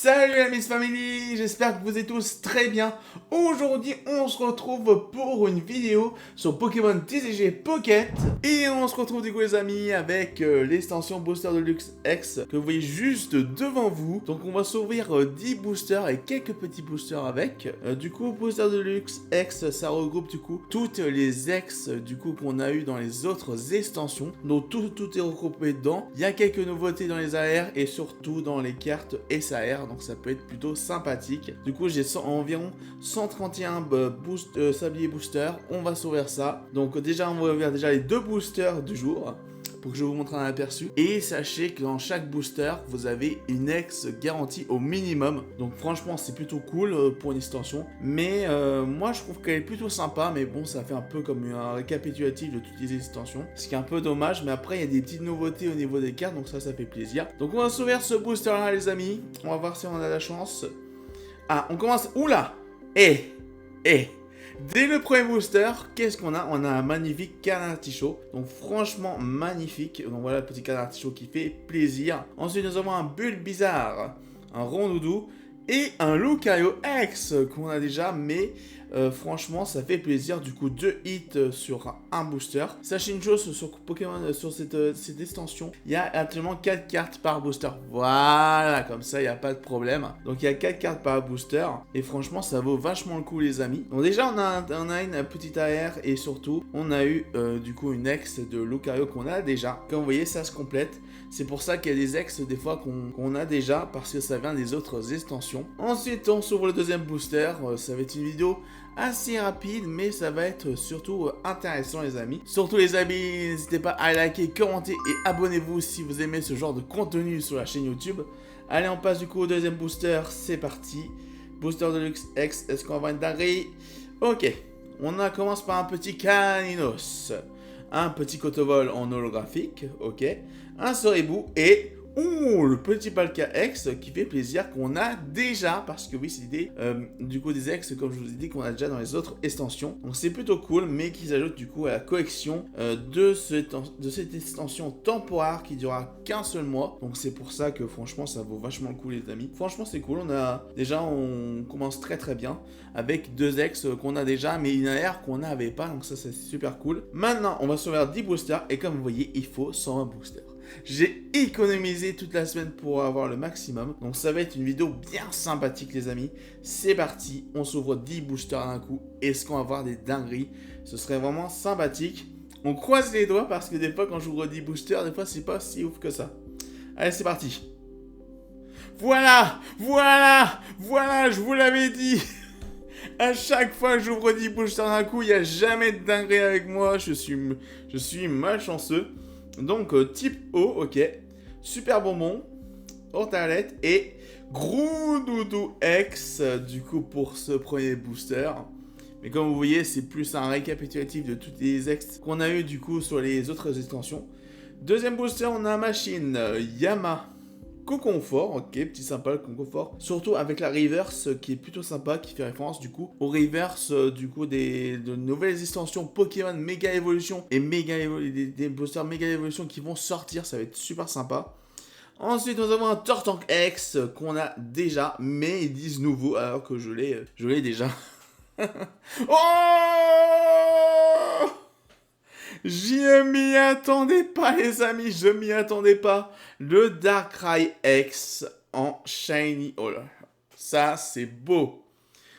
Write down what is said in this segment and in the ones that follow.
Salut la Miss Family, j'espère que vous êtes tous très bien. Aujourd'hui, on se retrouve pour une vidéo sur Pokémon TCG Pocket. Et on se retrouve du coup les amis avec l'extension Booster Deluxe X que vous voyez juste devant vous. Donc on va s'ouvrir 10 boosters et quelques petits boosters avec. Du coup, Booster Deluxe X, ça regroupe du coup toutes les X du coup qu'on a eu dans les autres extensions. Donc tout est regroupé dedans. Il y a quelques nouveautés dans les AR et surtout dans les cartes SAR. Donc ça peut être plutôt sympathique. Du coup j'ai environ 131 sabliers boosters. On va s'ouvrir ça. Donc déjà on va ouvrir déjà les deux boosters du jour pour que je vous montre un aperçu. Et sachez que dans chaque booster vous avez une ex garantie au minimum. Donc franchement c'est plutôt cool pour une extension. Mais moi je trouve qu'elle est plutôt sympa. Mais bon, ça fait un peu comme un récapitulatif de toutes les extensions, ce qui est un peu dommage. Mais après il y a des petites nouveautés au niveau des cartes, donc ça fait plaisir. Donc on va s'ouvrir ce booster là les amis. On va voir si on a la chance. Ah, on commence. Oula. Dès le premier booster, qu'est-ce qu'on a? On a un magnifique canard artichaut. Donc franchement magnifique. Donc voilà le petit canard artichaut qui fait plaisir. Ensuite nous avons un Bulbizarre, un Rondoudou et un Lucario X qu'on a déjà, mais franchement ça fait plaisir. Du coup 2 hits sur un booster. Sachez une chose sur Pokémon, sur cette extension, il y a actuellement 4 cartes par booster. Voilà, comme ça il n'y a pas de problème. Donc il y a 4 cartes par booster et franchement ça vaut vachement le coup les amis. Donc déjà on a une petite AR et surtout on a eu du coup une ex de Lucario qu'on a déjà. Comme vous voyez ça se complète. C'est pour ça qu'il y a des ex des fois qu'on a déjà, parce que ça vient des autres extensions. Ensuite on s'ouvre le deuxième booster. Ça va être une vidéo assez rapide, mais ça va être surtout intéressant les amis. Surtout les amis, n'hésitez pas à liker, commenter et abonnez-vous si vous aimez ce genre de contenu sur la chaîne YouTube. Allez, on passe du coup au deuxième booster, c'est parti. Booster Deluxe X, est-ce qu'on va avoir une dinguerie? Ok, commence par un petit Caninos, un petit Cotobol en holographique, ok, un Soribou et... Ouh, le petit Palkia X qui fait plaisir, qu'on a déjà, parce que oui, c'est l'idée du coup des X, comme je vous ai dit, qu'on a déjà dans les autres extensions. Donc c'est plutôt cool, mais qui s'ajoute du coup à la collection de cette extension temporaire qui durera qu'un seul mois. Donc c'est pour ça que franchement ça vaut vachement le coup les amis. Franchement c'est cool, on commence très très bien avec 2 X qu'on a déjà, mais une AR qu'on n'avait pas, donc ça c'est super cool. Maintenant on va sauver 10 boosters et comme vous voyez il faut 120 boosters. J'ai économisé toute la semaine pour avoir le maximum. Donc ça va être une vidéo bien sympathique les amis. C'est parti, on s'ouvre 10 boosters d'un coup. Est-ce qu'on va avoir des dingueries? Ce serait vraiment sympathique. On croise les doigts parce que des fois quand j'ouvre 10 boosters, des fois c'est pas si ouf que ça. Allez c'est parti. Voilà, je vous l'avais dit. À chaque fois que j'ouvre 10 boosters d'un coup, il n'y a jamais de dinguerie avec moi. Je suis malchanceux. Donc type O, ok, super bonbon, Hortalette et gros doudou X du coup pour ce premier booster. Mais comme vous voyez c'est plus un récapitulatif de toutes les ex qu'on a eu du coup sur les autres extensions. Deuxième booster on a un machine Yama Coconfort, ok, petit sympa le Coconfort, surtout avec la reverse qui est plutôt sympa, qui fait référence du coup au reverse du coup de nouvelles extensions Pokémon Méga Évolution et des boosters Méga Évolution qui vont sortir, ça va être super sympa. Ensuite nous avons un Tortank X qu'on a déjà, mais ils disent nouveau alors que je l'ai déjà. Oh, je m'y attendais pas les amis, je m'y attendais pas. Le Darkrai X en Shiny. Oh là, ça c'est beau.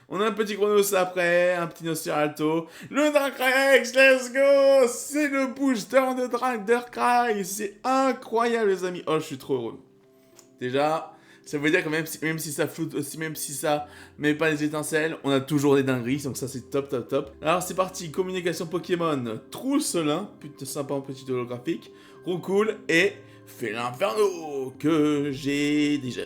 On a un petit Chronos après, un petit Nociralto. Le Darkrai X, let's go. C'est le booster de Darkrai. C'est incroyable les amis. Oh, je suis trop heureux. Déjà, ça veut dire que même si ça floute aussi, même si ça met pas les étincelles, on a toujours des dingueries, donc ça c'est top. Alors c'est parti, communication Pokémon, Trousselin, putain sympa en petit holographique, Roucoule et Félin-Inferno, que j'ai déjà.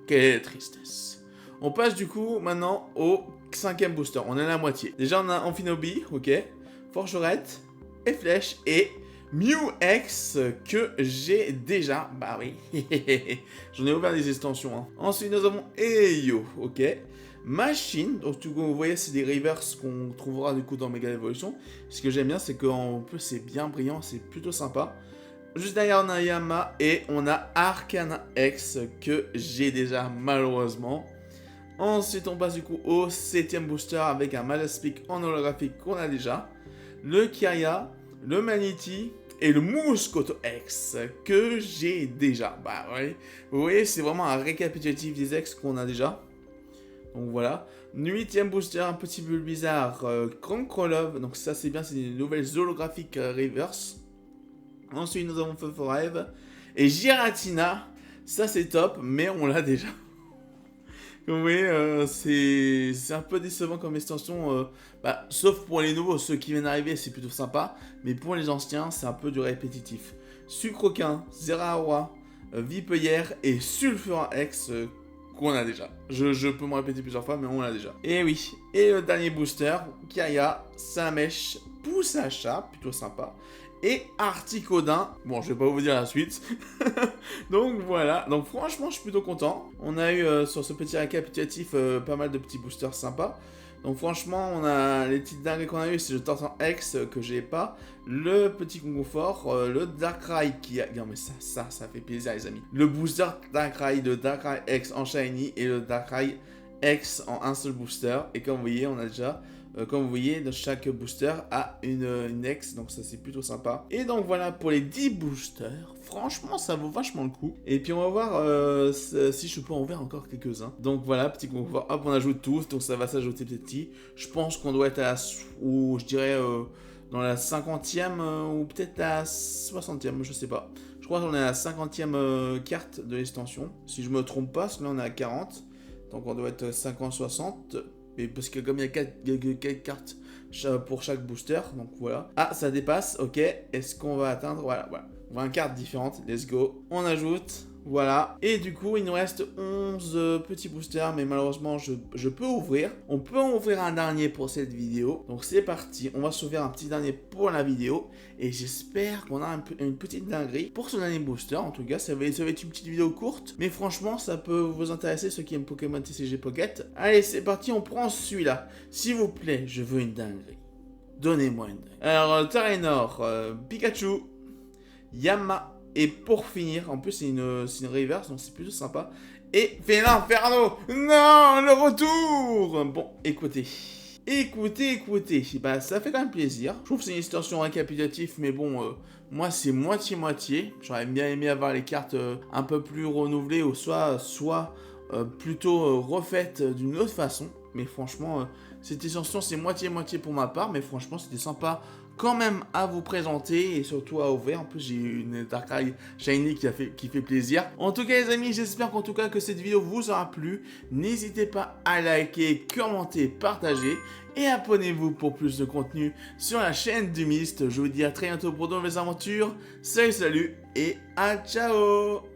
Quelle tristesse. On passe du coup maintenant au 5ème booster, on est à la moitié. Déjà on a Amphinobi, ok, Forgerette, et Flèche et... Mew X que j'ai déjà, bah oui, j'en ai ouvert des extensions. Hein. Ensuite nous avons Eyo, ok, Machine, donc du coup vous voyez c'est des reverse qu'on trouvera du coup dans Mega Evolution. Ce que j'aime bien c'est qu'en plus c'est bien brillant, c'est plutôt sympa. Juste derrière, on a Yama et on a Arcana X que j'ai déjà malheureusement. Ensuite, on passe du coup au 7ème booster avec un Majaspic en holographique qu'on a déjà. Le Kaya, le Manity et le Mouscoto X que j'ai déjà. Bah ouais, vous voyez, c'est vraiment un récapitulatif des X qu'on a déjà. Donc voilà. 8ème booster, un petit peu bizarre, Cronkrolov. Donc ça c'est bien, c'est des nouvelles holographiques reverse. Ensuite, nous avons Feu Forever. Et Giratina, ça c'est top, mais on l'a déjà. Comme vous voyez, c'est un peu décevant comme extension. Sauf pour les nouveaux, ceux qui viennent d'arriver, c'est plutôt sympa. Mais pour les anciens, c'est un peu du répétitif. Sucroquin, Zeraora, Vipeuillère et Sulfurin X qu'on a déjà. Je peux me répéter plusieurs fois, mais on l'a déjà. Et oui, et le dernier booster, Kaya, Samèche, Poussacha, plutôt sympa. Et Articodin. Bon, je vais pas vous dire la suite. Donc voilà. Donc franchement, je suis plutôt content. On a eu sur ce petit récapitulatif pas mal de petits boosters sympas. Donc franchement, on a les petites dingueries qu'on a eu, c'est le Tartan X que j'ai pas, le petit Congo Fort, le Darkrai qui a... Non mais ça fait plaisir les amis. Le booster Darkrai, le Darkrai X en Shiny et le Darkrai X en un seul booster. Et comme vous voyez, on a déjà... comme vous voyez, chaque booster a une X, donc ça c'est plutôt sympa. Et donc voilà pour les 10 boosters. Franchement, ça vaut vachement le coup. Et puis on va voir si je peux en ouvrir encore quelques-uns. Donc voilà, petit confort. Hop, on ajoute tous, donc ça va s'ajouter petit. Je pense qu'on doit être à, ou je dirais dans la 50e ou peut-être la 60e, je sais pas. Je crois qu'on est à la 50e carte de l'extension. Si je me trompe pas, parce que là on est à 40. Donc on doit être 50-60. Mais parce que comme il y a 4 cartes pour chaque booster, donc voilà. Ah, ça dépasse, ok. Est-ce qu'on va atteindre? Voilà. 20 cartes différentes, let's go. On ajoute, voilà. Et du coup, il nous reste 11 petits boosters, mais malheureusement, je peux ouvrir. On peut en ouvrir un dernier pour cette vidéo. Donc c'est parti, on va s'ouvrir un petit dernier pour la vidéo. Et j'espère qu'on a une petite dinguerie pour ce dernier booster. En tout cas, ça va être une petite vidéo courte. Mais franchement, ça peut vous intéresser, ceux qui aiment Pokémon TCG Pocket. Allez, c'est parti, on prend celui-là. S'il vous plaît, je veux une dinguerie. Donnez-moi une dinguerie. Alors, Tyranior, Pikachu, Yama, et pour finir, en plus c'est une reverse, donc c'est plutôt sympa. Et Félinferno, non, le retour. Bon, écoutez, bah ça fait quand même plaisir. Je trouve que c'est une extension récapitulative, mais bon, moi c'est moitié-moitié. J'aurais bien aimé avoir les cartes un peu plus renouvelées, ou soit plutôt refaites d'une autre façon. Mais franchement, cette extension c'est moitié-moitié pour ma part, mais franchement c'était sympa quand même à vous présenter et surtout à ouvrir. En plus j'ai une Darkrai Shiny qui fait plaisir. En tout cas les amis, j'espère qu'en tout cas que cette vidéo vous aura plu. N'hésitez pas à liker, commenter, partager et abonnez-vous pour plus de contenu sur la chaîne du Mist. Je vous dis à très bientôt pour de nouvelles aventures. Salut et à ciao.